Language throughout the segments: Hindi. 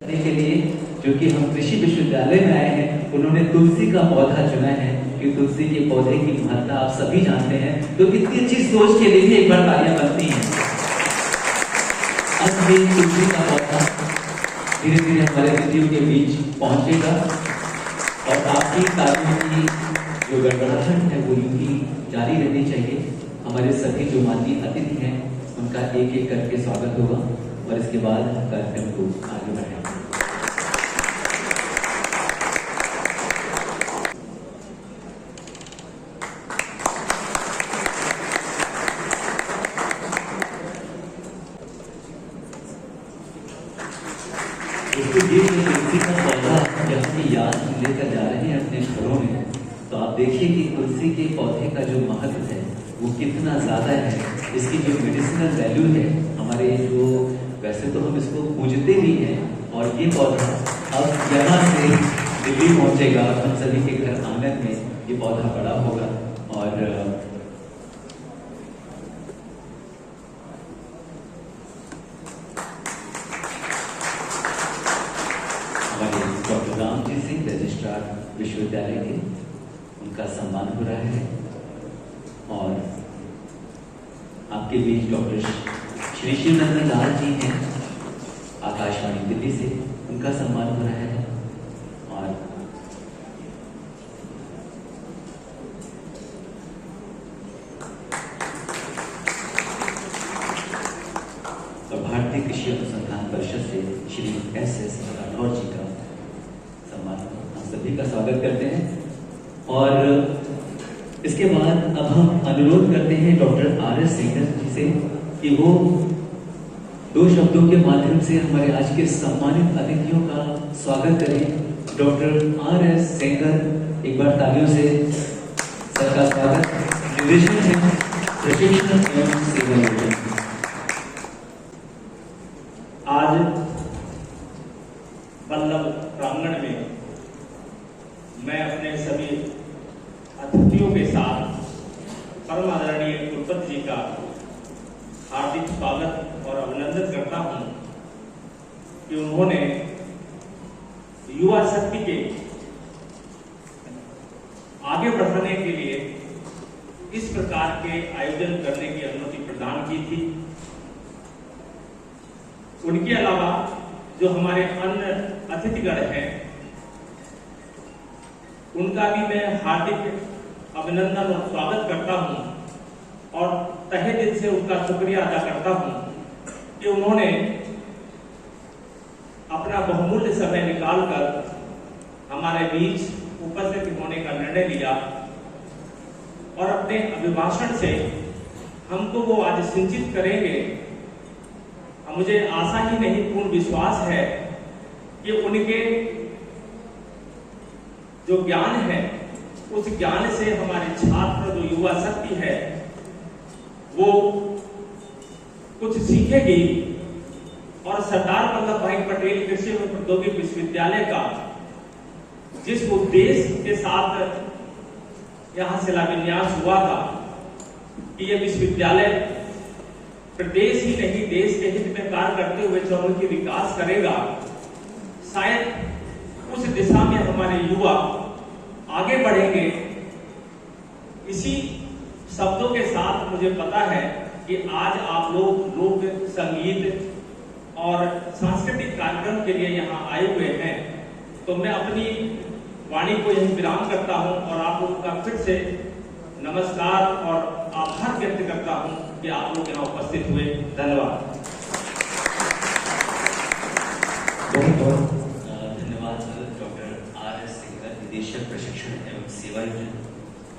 के लिए जो कि हम कृषि विश्वविद्यालय में आए हैं, उन्होंने तुलसी का पौधा चुना है कि तुलसी के पौधे की महत्ता आप सभी जानते हैं। तो इतनी अच्छी सोच के लिए भी एक बार तालियां बनती हैं। अब ये तुलसी का पौधा धीरे धीरे हमारे सचिव के बीच पहुंचेगा और आपकी तालियों की जो गड़गड़ाहट है वो यूं ही जारी रहनी चाहिए। हमारे सभी जो माननीय अतिथि हैं उनका एक एक करके स्वागत होगा और इसके बाद कार्यक्रम को आगे बढ़ाएंगे। तुलसी का पौधा जब हम याद लेकर जा रहे हैं अपने घरों में, तो आप देखिए कि तुलसी के पौधे का जो महत्व है वो कितना ज्यादा है। इसकी जो मेडिसिनल वैल्यू है, हमारे जो वैसे तो हम इसको पूजते भी हैं, और ये पौधा अब यहाँ से दिल्ली पहुंचेगा और हम सभी के घर आंगन में ये पौधा बड़ा होगा। और हमारे डॉक्टर राम जी सिंह रजिस्ट्रार विश्वविद्यालय के, उनका सम्मान हो रहा है। और आपके बीच डॉक्टर श्री शिवनंदन लाल जी हैं आकाशवाणी दिल्ली से, उनका सम्मान हो रहा है। और भारतीय कृषि अनुसंधान परिषद से श्री एस राठौर जी का सम्मान, हम सभी का स्वागत करते हैं। और इसके बाद अब हम अनुरोध करते हैं डॉक्टर आर.एस. सेंगर जी से कि वो दो शब्दों के माध्यम से हमारे आज के सम्मानित अतिथियों का स्वागत करें। Doctor R S. सेंगर, एक बार तालियों से सर का स्वागत। निदेशक हैं प्रशिक्षण एवं सेवा योजना। आज वल्लभ प्रांगण में मैं अपने सभी अतिथियों के साथ परम आदरणीय कुलपति जी का हार्दिक स्वागत और अभिनंदन करता हूं कि उन्होंने युवा शक्ति के आगे बढ़ाने के लिए इस प्रकार के आयोजन करने की अनुमति प्रदान की थी। उनके अलावा जो हमारे अन्य अतिथिगण हैं, उनका भी मैं हार्दिक अभिनंदन और स्वागत करता हूं और तहे दिल से उनका शुक्रिया अदा करता हूं कि उन्होंने अपना बहुमूल्य समय निकालकर हमारे बीच उपस्थित होने का निर्णय लिया और अपने अभिभाषण से हमको वो आज सिंचित करेंगे। मुझे आशा ही नहीं, पूर्ण विश्वास है कि उनके जो ज्ञान है, उस ज्ञान से हमारे छात्र जो युवा शक्ति है वो कुछ सीखेगी और सरदार वल्लभ भाई पटेल कृषि एवं प्रौद्योगिकी विश्वविद्यालय का जिस उद्देश्य के साथ यहाँ शिलान्यास हुआ था कि यह विश्वविद्यालय प्रदेश ही नहीं देश के हित में कार्य करते हुए चौमुखी विकास करेगा, शायद उस दिशा में हमारे युवा आगे बढ़ेंगे। इसी शब्दों के साथ मुझे पता है कि आज आप लोग लोक संगीत और सांस्कृतिक कार्यक्रम के लिए यहाँ आए हुए हैं, तो मैं अपनी वाणी को यही विराम करता हूँ और आप लोगों का फिर से नमस्कार और आभार व्यक्त करता हूँ कि आप लोग यहाँ उपस्थित हुए। धन्यवाद। धन्यवाद डॉक्टर आर.एस. सेंगर, निदेशक प्रशिक्षण एवं सेवा योजना।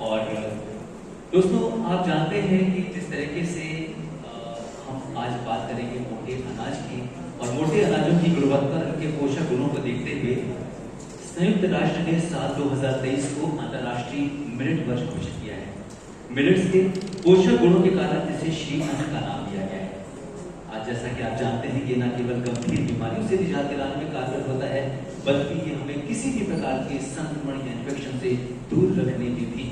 और दोस्तों, आप जानते हैं कि जिस तरीके से हम आज बात करेंगे मोटे अनाज की, और मोटे अनाजों की गुणवत्ता के पोषक गुणों को देखते हुए संयुक्त राष्ट्र ने साल 2023 को अंतर्राष्ट्रीय मिलेट वर्ष घोषित किया है। मिलेट्स के पोषक गुणों के कारण इसे श्री अन्न का नाम दिया गया है। आज जैसा कि आप जानते हैं कि न केवल गंभीर बीमारियों से निजात दिलाने में कारगर होता है, बल्कि ये हमें किसी भी प्रकार के संक्रमण या इन्फेक्शन से दूर रखने में भी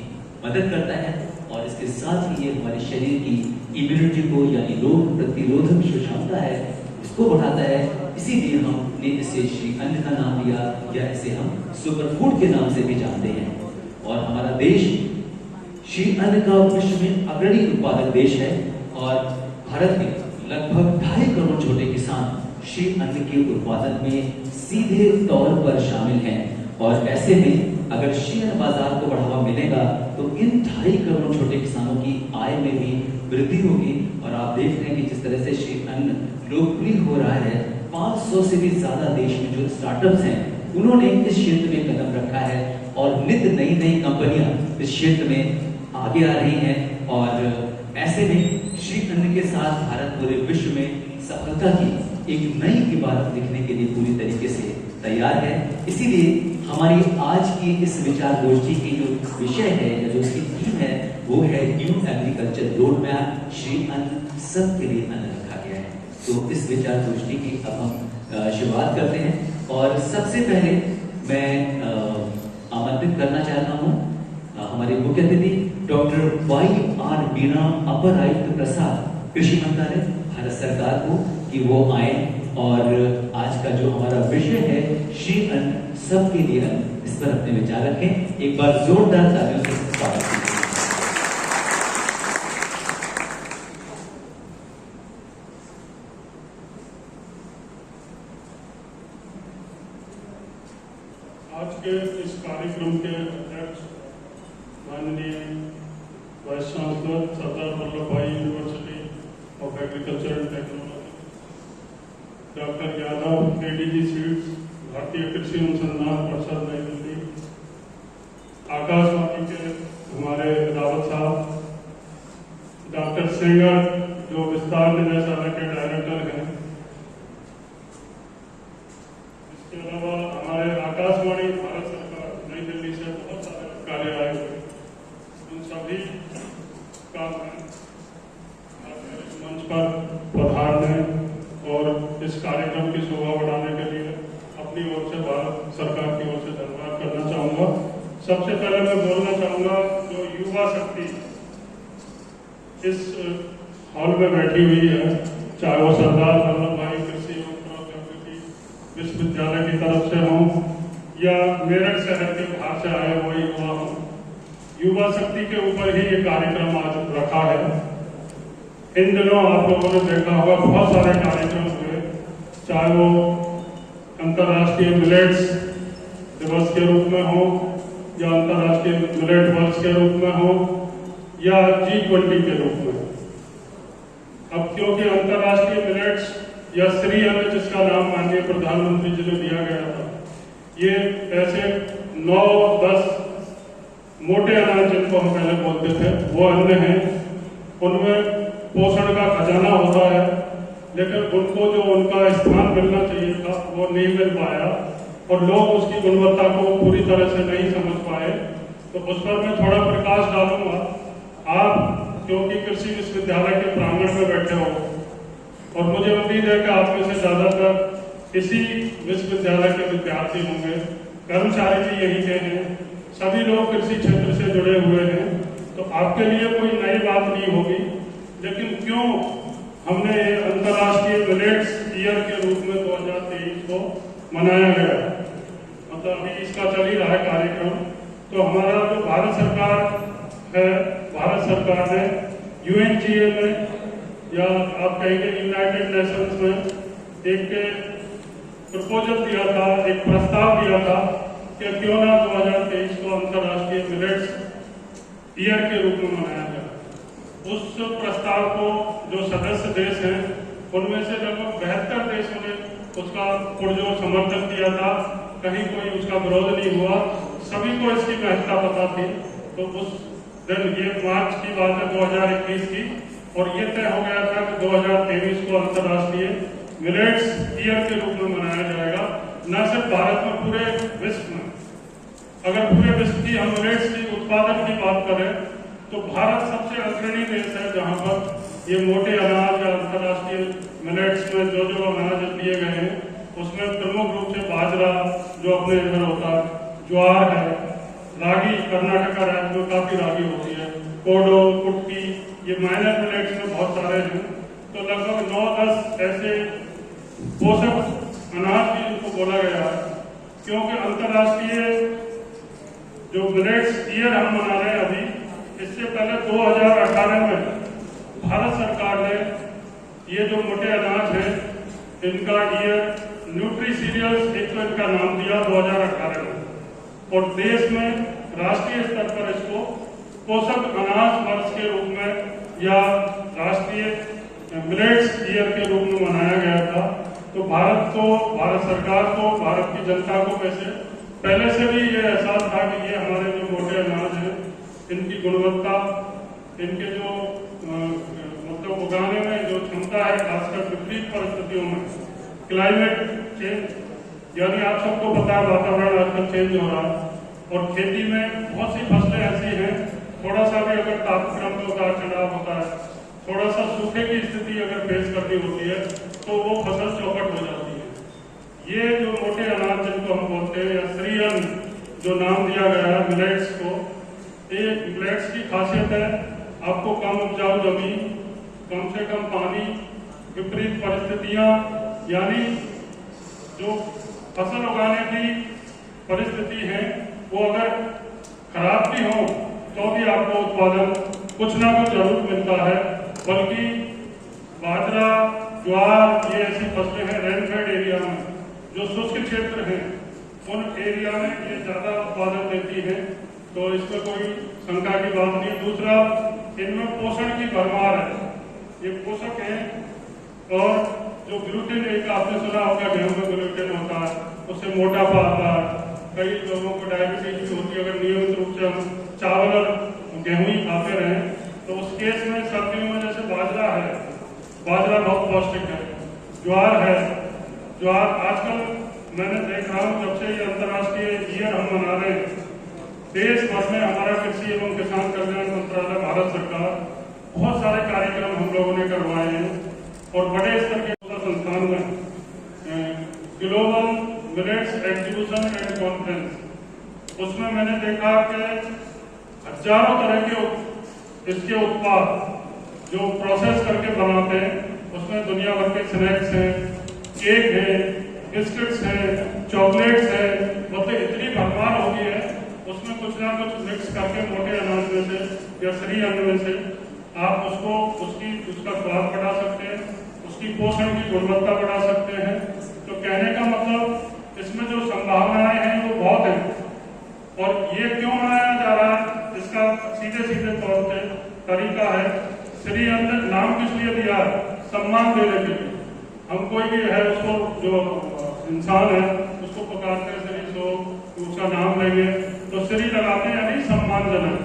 मदद करता है। और इसके साथ ही ये हमारे शरीर की इम्यूनिटी को, यानी रोग प्रतिरोधक जो क्षमता है, उसको बढ़ाता है। इसीलिए हम ने इसे श्री अन्न का नाम दिया, या इसे हम सुपर फूड के नाम से भी जानते हैं। और हमारा देश श्री अन्न का विश्व में अग्रणी उत्पादक देश है, और भारत में लगभग 2.5 करोड़ छोटे किसान श्री अन्न के उत्पादन में सीधे तौर पर शामिल हैं। और ऐसे में अगर श्री अन्न बाजार को बढ़ावा मिलेगा तो इन 2.5 करोड़ छोटे किसानों की आय में भी वृद्धि होगी। और आप देख रहे हैं कि जिस तरह से श्री अन्न लोकप्रिय हो रहा है, 500 से भी ज्यादा देश में जो स्टार्टअप्स हैं उन्होंने इस क्षेत्र में कदम रखा है, और नित्य नई नई कंपनियां इस क्षेत्र में आगे आ रही हैं। और ऐसे में श्री अन्न के साथ भारत पूरे विश्व में सफलता की एक नई इबारत लिखने के लिए पूरी तरीके से तैयार है। इसीलिए हमारी आज की इस विचार गोष्ठी की जो विषय है या जो उसकी थीम है वो है new agriculture road map, Shri अन्न सबके लिए अन्न रखा गया है। तो इस विचार गोष्ठी की अब हम शुरुआत करते हैं, और सबसे पहले मैं आमंत्रित करना चाहता हूँ हमारे मुख्य अतिथि डॉक्टर YR मीणा, अपर आयुक्त प्रसाद, कृषि मंत्रालय, भारत सरकार को, कि वो आए और आज का जो हमारा विषय है श्री अन्न सबके लिए अन्न, इस पर अपने विचार रखें। एक बार जोरदार तालियों से स्वागत कीजिए। आज के इस कार्यक्रम के अध्यक्ष माननीय वाइस चांसलर सरदार वल्लभ भाई university of agriculture and technology, doctor Yadav, ADG seeds, भारतीय कृषि अनुसंधान परिषद नई दिल्ली, आकाशवाणी के हमारे रावत साहब, डॉक्टर सेंगर जो विस्तार निदेशालय के डायरेक्टर हैं, इसके अलावा हमारे आकाशवाणी भारत सरकार नई दिल्ली से बहुत सारे अधिकारी आए हुए, उन सभी का इस मंच पर पधारने और इस कार्यक्रम की शोभा बढ़ाने के लिए अपनी ओर से भारत सरकार की ओर से धन्यवाद करना चाहूँगा। सबसे पहले मैं बोलना चाहूँगा जो युवा शक्ति इस हॉल में बैठी हुई है, चाहे वो सरदार वल्लभ भाई कृषि एवं प्रौद्योगिकी विश्वविद्यालय की तरफ से हों या मेरठ शहर के बाहर से आए हुए युवा हों, युवा शक्ति के ऊपर ही ये कार्यक्रम आज रखा है। इन दिनों आप लोगों ने देखा होगा बहुत सारे कार्यक्रम हुए, चाहे वो अंतर्राष्ट्रीय मिलेट्स दिवस के रूप में हो, या अंतर्राष्ट्रीय मिलेट वर्ष के रूप में हो, या G20 के रूप में। अब क्योंकि अंतर्राष्ट्रीय मिलेट्स या श्री अन्न, जिसका नाम माननीय प्रधानमंत्री जी ने दिया गया था, ये ऐसे 9-10 मोटे अनाज जिनको हम पहले बोलते थे वो अन्न हैं, उनमें पोषण का खजाना होता है, लेकिन उनको जो उनका स्थान मिलना चाहिए था वो नहीं मिल पाया, और लोग उसकी गुणवत्ता को पूरी तरह से नहीं समझ पाए। तो उस पर मैं थोड़ा प्रकाश डालूंगा। आप क्योंकि कृषि विश्वविद्यालय के प्रांगण में बैठे हो, और मुझे उम्मीद है कि आप में से ज्यादातर इसी विश्वविद्यालय के विद्यार्थी होंगे, कर्मचारी भी यही के हैं, सभी लोग कृषि क्षेत्र से जुड़े हुए हैं, तो आपके लिए कोई नई बात नहीं होगी। लेकिन क्यों हमने ये अंतर्राष्ट्रीय मिलेट्स ईयर के रूप में 2023 को मनाया गया, मतलब अभी इसका चल ही रहा है कार्यक्रम। तो हमारा जो भारत सरकार है, भारत सरकार ने UNGA में, या आप कहेंगे यूनाइटेड नेशंस में एक प्रपोजल दिया था, एक प्रस्ताव दिया था कि क्यों ना 2023 को अंतर्राष्ट्रीय मिलेट्स ईयर के रूप में मनाया जाए। उस प्रस्ताव को जो सदस्य देश हैं उनमें से लगभग 72 देशों ने उसका पुरजोर समर्थन किया था, कहीं कोई उसका विरोध नहीं हुआ, सभी को इसकी महत्ता पता थी। तो उस दिन, ये मार्च की बात है 2021 की, और ये तय हो गया था कि 2023 को अंतर्राष्ट्रीय मिलेट्स ईयर के रूप में मनाया जाएगा। न सिर्फ भारत में, पूरे विश्व में। अगर पूरे विश्व की हम मिलेट्स की उत्पादन की बात करें तो भारत सबसे अग्रणी देश है, जहां पर ये मोटे अनाज या अंतर्राष्ट्रीय मिलेट्स में जो जो अनाज लिए गए हैं उसमें प्रमुख रूप से बाजरा जो अपने इधर होता है, ज्वार है, रागी, कर्नाटका राज्य में काफी रागी होती है, कोडो, कुटकी, ये माइनर मिलेट्स में बहुत सारे हैं। तो लगभग 9-10 ऐसे पोषक अनाज भी बोला गया है, क्योंकि अंतर्राष्ट्रीय जो मिलेट्स ईयर हम मना रहे हैं अभी, इससे पहले 2018 में भारत सरकार ने ये जो मोटे अनाज है इनका ईयर न्यूट्री सीरियल्स एक तो इनका नाम दिया 2018 में, और देश में राष्ट्रीय स्तर पर इसको पोषक अनाज वर्ष के रूप में या राष्ट्रीय मिलेट्स ईयर के रूप में मनाया गया था। तो भारत सरकार को, भारत की जनता को वैसे पहले से भी ये एहसास था कि ये हमारे जो मोटे अनाज हैं इनकी गुणवत्ता, इनके जो मतलब उगाने में जो क्षमता है, खासकर विपरीत परिस्थितियों में, क्लाइमेट चेंज यानी आप सबको पता है वातावरण आजकल चेंज हो रहा है, और खेती में बहुत सी फसलें ऐसी हैं, थोड़ा सा भी अगर तापक्रम में उतार चढ़ाव होता है, थोड़ा सा सूखे की स्थिति अगर फेस करनी होती है तो वो फसल चौपट हो जाती है। ये जो मोटे अनाज जिनको हम बोलते हैं या श्री अन्न जो नाम दिया गया है मिलेट्स को, ये मिलेट्स की खासियत है आपको कम उपजाऊ जमीन, कम से कम पानी, विपरीत परिस्थितियां, यानी जो फसल उगाने की परिस्थिति है वो अगर खराब भी हो तो भी आपको उत्पादन कुछ ना कुछ जरूर मिलता है। बल्कि बाजरा, ज्वार ये ऐसी फसलें हैं रेनफेड एरिया में, जो शुष्क क्षेत्र हैं उन एरिया में ये ज्यादा उत्पादन देती है, तो इसमें कोई शंका की बात नहीं। दूसरा, इनमें पोषण की भरमार है, ये पोषक है। और जो ग्लूटेन, एक आपने सुना होगा गेहूं में ग्लूटेन होता है, उससे मोटापा आता है, कई लोगों को डायबिटीज भी होती है अगर नियमित रूप से हम चावल और गेहूं ही खाते रहें। तो उस केस में सर्दियों में जैसे बाजरा है, बाजरा बहुत पौष्टिक है, ज्वार है, ज्वार आजकल मैंने देख रहा हूँ जब से ये अंतर्राष्ट्रीय ईयर हम मना रहे हैं, देश भर में हमारा कृषि एवं किसान कल्याण मंत्रालय, भारत सरकार, बहुत सारे कार्यक्रम हम लोगों ने करवाए हैं, और बड़े स्तर के संस्थान में global millets exhibition and conference, उसमें मैंने देखा कि हजारों तरह के इसके उत्पाद जो प्रोसेस करके बनाते हैं, उसमें दुनिया भर के स्नैक्स हैं, केक है, बिस्किट्स हैं, चॉकलेट्स हैं, मतलब इतनी भरमार हो गई है, उसमें कुछ ना कुछ मिक्स करके मोटे अनाज में से या श्री अन्न में से आप उसका स्वाद बढ़ा सकते हैं, उसकी पोषण की गुणवत्ता बढ़ा सकते हैं। तो कहने का मतलब इसमें जो संभावनाएं हैं वो बहुत हैं। और ये क्यों मनाया जा रहा है, इसका सीधे सीधे तौर पे तरीका है, श्री अन्न नाम किस लिए दिया, सम्मान देने के लिए। हम कोई भी है उसको, जो इंसान है उसको पुकारते हैं श्री, सो उसका नाम लेंगे तो श्री लगाते हैं, यानी सम्मानजनक।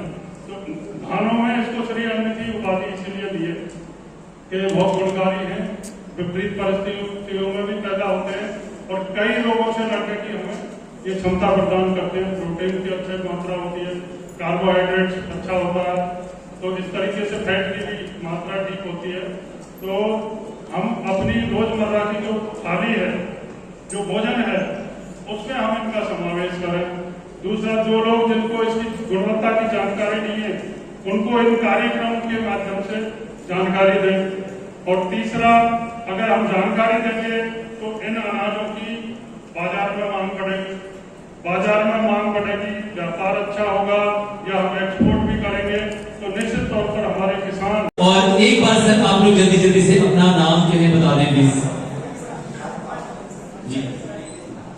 तो धानों में इसको श्री अन्न की उपाधि इसीलिए दी है कि बहुत गुणकारी है, विपरीत परिस्थितियों में भी पैदा होते हैं, और कई रोगों से लड़ने की हमें ये क्षमता प्रदान करते हैं। प्रोटीन की अच्छी मात्रा होती है, कार्बोहाइड्रेट अच्छा होता है, तो इस तरीके से फैट की भी मात्रा ठीक होती है। तो हम अपनी रोजमर्रा की जो थाली है, जो भोजन है, उसमें हम इनका समावेश करें। दूसरा, जो लोग जिनको इसकी गुणवत्ता की जानकारी नहीं है उनको इन कार्यक्रम के माध्यम से जानकारी दें। और तीसरा, अगर हम जानकारी देंगे तो इन अनाजों की बाजार में मांग बढ़ेगी, बाजार में मांग बढ़ेगी, व्यापार अच्छा होगा, या हम एक्सपोर्ट भी करेंगे, तो निश्चित तौर पर हमारे किसान। और एक बार सर आप लोग जल्दी जल्दी से अपना नाम जो है बता दें प्लीज। जी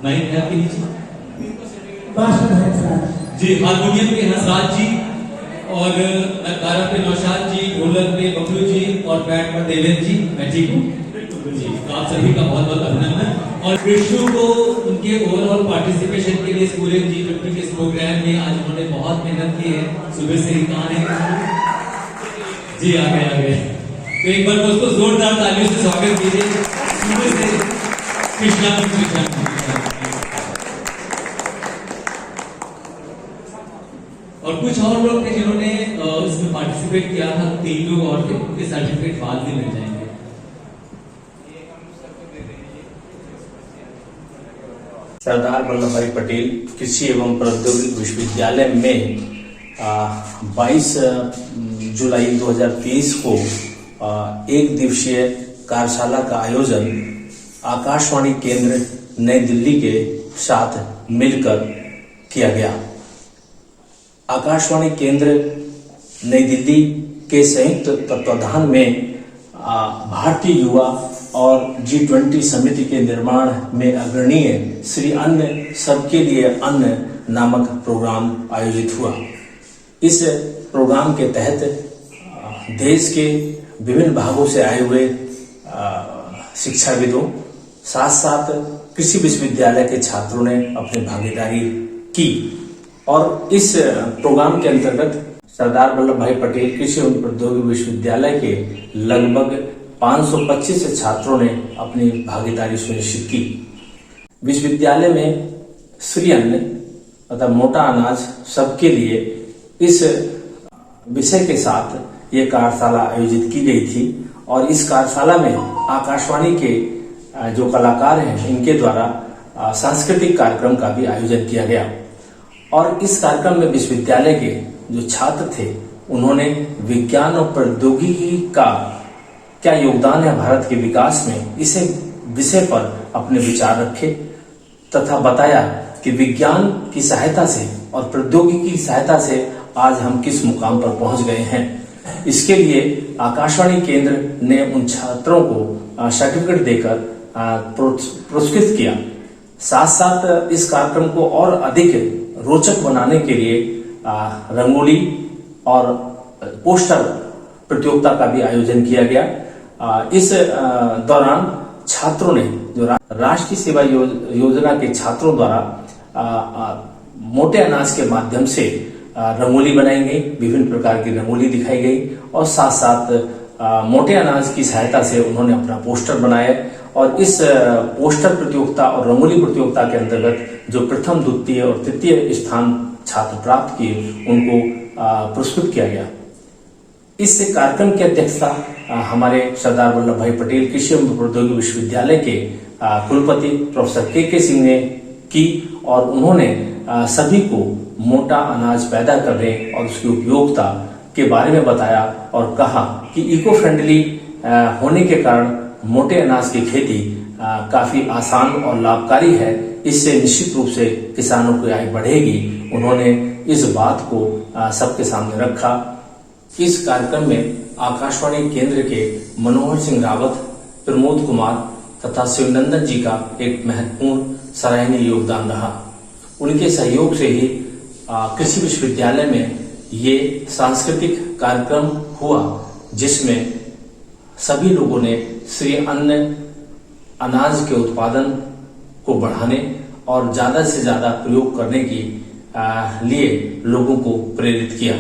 माइक है आपके नीचे जी। हारमोनियम पे हंसराज जी, और नगारा पे नौशाद जी, ढोलक पे बबलू जी, और बैट पर देवेंद्र जी। मैं ठीक हूँ जी, तो आप सभी का बहुत बहुत अभिनंदन। और विष्णु को उनके ओवरऑल पार्टिसिपेशन के लिए इस पूरे G20 के इस प्रोग्राम में आज उन्होंने बहुत मेहनत की है, सुबह से ही कहाँ है जी, आ गए। तो एक बार दोस्तों जोरदार तालियों से स्वागत कीजिए सुबह से कृष्णा। और कुछ और लोग थे जिन्होंने इसमें पार्टिसिपेट किया था, 3 लोग और थे, उनके सर्टिफिकेट बाद में मिल जाएंगे। सरदार वल्लभ भाई पटेल कृषि एवं प्रौद्योगिकी विश्वविद्यालय में 22 जुलाई 2023 को एक दिवसीय कार्यशाला का आयोजन आकाशवाणी केंद्र नई दिल्ली के साथ मिलकर किया गया। आकाशवाणी केंद्र नई दिल्ली के संयुक्त तत्वाधान में भारतीय युवा और G20 समिति के निर्माण में अग्रणीय श्री अन्न सबके लिए अन्न नामक प्रोग्राम आयोजित हुआ। इस प्रोग्राम के तहत देश के विभिन्न भागों से आए हुए शिक्षाविदों साथ साथ कृषि विश्वविद्यालय के छात्रों ने अपनी भागीदारी की और इस प्रोग्राम के अंतर्गत सरदार वल्लभ भाई पटेल कृषि एवं प्रौद्योगिकी विश्वविद्यालय के लगभग 525 छात्रों ने अपनी भागीदारी सुनिश्चित की। विश्वविद्यालय में श्री अन्न अर्थात मोटा अनाज सबके लिए इस विषय के साथ ये कार्यशाला आयोजित की गई थी और इस कार्यशाला में आकाशवाणी के जो कलाकार हैं इनके द्वारा सांस्कृतिक कार्यक्रम का भी आयोजन किया गया और इस कार्यक्रम में विश्वविद्यालय के जो छात्र थे उन्होंने विज्ञान और प्रौद्योगिकी का क्या योगदान है भारत के विकास में, इसे विषय पर अपने विचार रखे तथा बताया कि विज्ञान की सहायता से और प्रौद्योगिकी की सहायता से आज हम किस मुकाम पर पहुंच गए हैं। इसके लिए आकाशवाणी केंद्र ने उन छात्रों को सर्टिफिकेट देकर पुरस्कृत किया। साथ साथ इस कार्यक्रम को और अधिक रोचक बनाने के लिए रंगोली और पोस्टर प्रतियोगिता का भी आयोजन किया गया। इस दौरान छात्रों ने जो राष्ट्रीय सेवा योजना के छात्रों द्वारा मोटे अनाज के माध्यम से रंगोली बनाई गई, विभिन्न प्रकार की रंगोली दिखाई गई और साथ साथ मोटे अनाज की सहायता से उन्होंने अपना पोस्टर बनाए और इस पोस्टर प्रतियोगिता और रंगोली प्रतियोगिता के अंतर्गत जो प्रथम, द्वितीय और तृतीय स्थान छात्र प्राप्त किए उनको पुरस्कृत किया गया। इस कार्यक्रम की अध्यक्षता हमारे सरदार वल्लभ भाई पटेल कृषि एवं प्रौद्योगिकी विश्वविद्यालय के कुलपति प्रोफेसर के सिंह ने की और उन्होंने सभी को मोटा अनाज पैदा करने और उसकी उपयोगिता के बारे में बताया और कहा कि इको फ्रेंडली होने के कारण मोटे अनाज की खेती काफी आसान और लाभकारी है। इससे निश्चित रूप से किसानों की आय बढ़ेगी। उन्होंने इस बात को सबके सामने रखा। इस कार्यक्रम में आकाशवाणी केंद्र के मनोहर सिंह रावत, प्रमोद कुमार तथा शिवनंदन जी का एक महत्वपूर्ण सराहनीय योगदान रहा। उनके सहयोग से ही कृषि विश्वविद्यालय में ये सांस्कृतिक कार्यक्रम हुआ जिसमें सभी लोगों ने श्री अन्न अनाज के उत्पादन को बढ़ाने और ज्यादा से ज्यादा प्रयोग करने के लिए लोगों को प्रेरित किया।